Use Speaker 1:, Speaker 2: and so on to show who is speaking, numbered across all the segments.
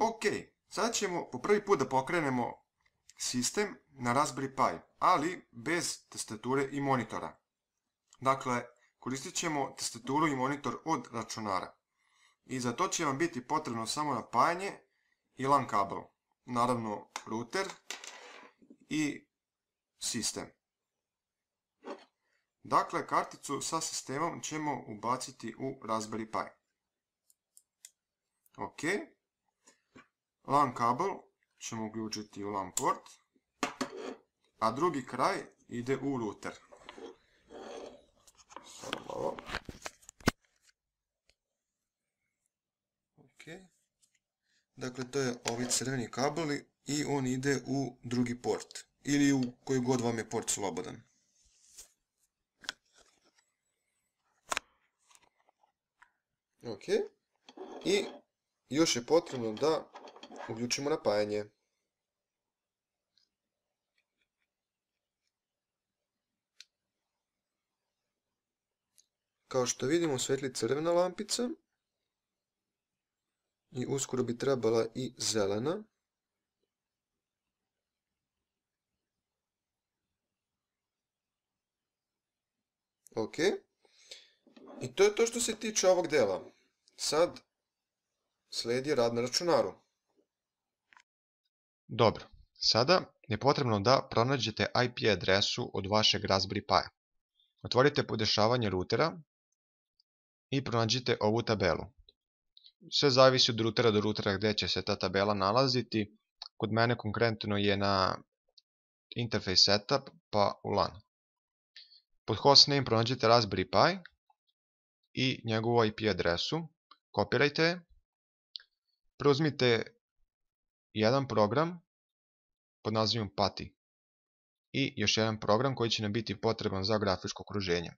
Speaker 1: Ok, sada ćemo po prvi put da pokrenemo sistem na Raspberry Pi, ali bez tastature i monitora. Dakle, koristit ćemo tastaturu i monitor od računara. I za to će vam biti potrebno samo napajanje i LAN kabel. Naravno, router i sistem. Dakle, karticu sa sistemom ćemo ubaciti u Raspberry Pi. Ok. LAN kabel ćemo uključiti u LAN port, a drugi kraj ide u router. Samo ovo. Ok. Dakle, to je ovi crveni kabeli i on ide u drugi port. Ili u koji god vam je port slobodan. Ok. I još je potrebno da uključimo napajanje. Kao što vidimo, svetli crvena lampica. I uskoro bi trebala i zelena. Ok. I to je to što se tiče ovog dela. Sad sledi rad na računaru. Dobro, sada je potrebno da pronađete IP adresu od vašeg Raspberry Pi. Otvorite podešavanje routera i pronađite ovu tabelu. Sve zavisi od routera do routera gdje će se ta tabela nalaziti. Kod mene konkretno je na interface setup pa u LAN. Pod hostname pronađite Raspberry Pi i njegovu IP adresu. Kopirajte je. Preuzmite jedan program pod nazivom PATI i još jedan program koji će nam biti potreban za grafičko okruženje.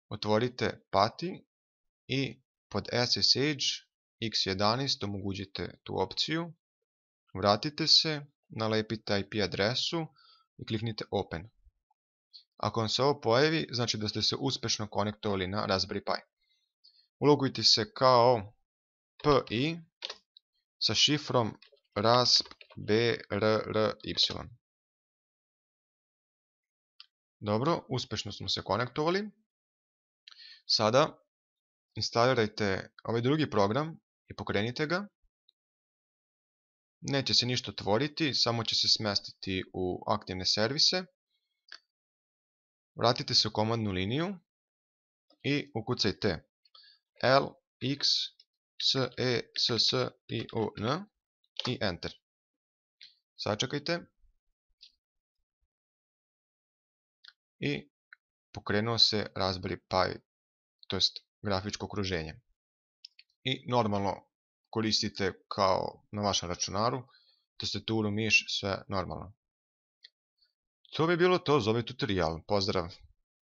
Speaker 1: Otvorite PATI i pod SSH x11 omogućite tu opciju. Vratite se, nalepite IP adresu i kliknite Open. Ako vam se ovo pojavi, znači da ste se uspješno konektovali na Raspberry Pi. Ulogujte se kao PI sa šifrom RASPBRRY. Dobro, uspješno smo se konektovali. Sada instalirajte ovaj drugi program i pokrenite ga. Neće se ništa otvoriti, samo će se smestiti u aktivne servise. Vratite se u komandnu liniju i ukucajte LXCESSION i Enter. Sačekajte. I pokrenuo se Raspberry Pi, to jest grafičko okruženje. I normalno koristite kao na vašem računaru, tastaturu, miš, sve normalno. To bi bilo to za ovaj tutorial. Pozdrav!